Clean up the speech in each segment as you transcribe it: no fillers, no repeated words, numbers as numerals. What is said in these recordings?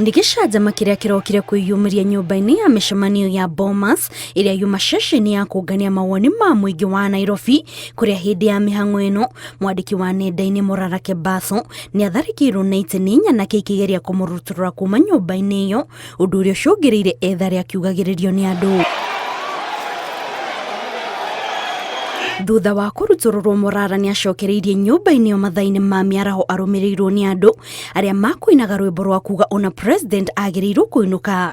Nĩgĩcanjama kĩrĩa kĩrokire kwĩyumĩria nyũmba-inĩ ya mĩcemanio ya Bomas ĩrĩa yuma ceceni ya kũngania mawoni ma mũingĩ wa Nairobi, kũrĩa hĩndĩ ya mĩhang'o ĩno mwandĩki wa nenda-inĩ Mũrarake Baso nĩatharĩkĩirwo na itĩ nyana kĩkĩgeria kũmũrutũrũra kuma nyũmba-inĩ ĩyo, ũndũ ũrĩa ũcũngĩrĩire ethari akiugagĩrĩrio nĩ andũ. Thutha wa kũrutũrũrwo Mũrara nĩacokereirie nyũmba-inĩ ĩyo mathaa-inĩ ma mĩaraho arũmĩrĩirwo nĩ andũ arĩa makũinaga rwĩmbo rwa kuga ona president agĩrĩirwo kũinũka.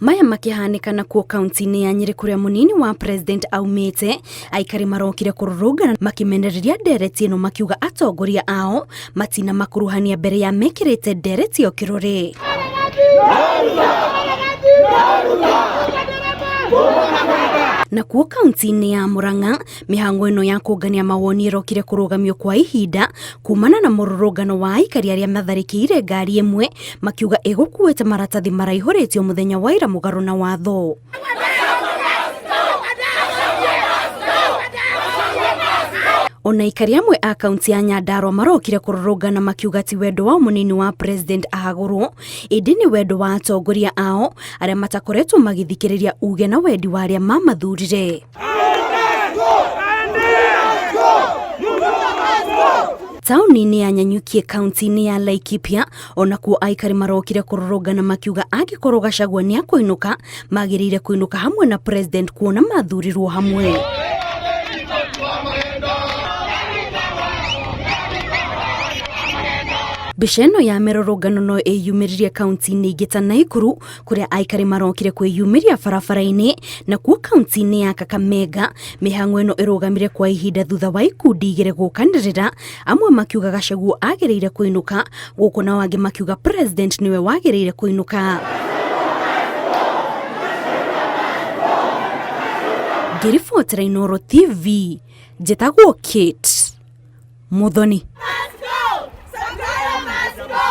Maya makĩhanĩkana kuo kaunti-inĩ ya Nyĩrĩ kũrĩa mũnini wa president aumĩte, aikari marokire kũrũrũngana makimenereria ndereti ĩno makiuga atongoria ao matina makuruhania mbere ya mekĩrĩte ndereti ĩyo kĩrore. Na kuo kaunti-inĩ ya Murang'a mĩhang'o ĩno ya kũngania mawoni ĩrokire kũrũgamio kwa ihinda kumana na mũrũrũngano wa aikari arĩa matharĩkĩire ngari ĩmwe makiuga ĩgũkuĩte maratathi maraihũrĩtio mũthenya wa ira mũgarũ na watho. Ona aikari amwe a kaunti ya Nyandarua marokire kũrũrũngana makiuga ti wendo wa mũnini wa president ahagũrwo, ĩndĩ nĩ wendo wa atongoria ao arĩa matakoretwo magĩthikĩrĩria uge na wendi wa arĩa mamathurire. Taũni-inĩ ya Nyanyukie kaunti-inĩ ya Laikipia onakuo aikari marokire kũrũrũngana makiuga angĩkorwo Gachagua nĩakũinũka magĩrĩire kũinũka hamwe na president kuona mathurirwo hamwe. Mbica ĩno ya mĩrũrũngano no ĩyumĩririe kaunti-inĩ ingĩ ta Naikuru kũrĩa aikari marokire kwĩyumĩria barabara-inĩ, na kuo kaunti-inĩ ya Kakamega mĩhang'o ĩno ĩrũgamire kwa ihinda thutha wa ikundi igĩrĩ gũkanĩrĩra, amwe makiuga Gachagua agĩrĩire kũinũka, gũkũ nao angĩ makiuga president nĩwe wagĩrĩire kũinũka. Ngĩribotera Inooro TV, njĩtagwo Kate Muthoni.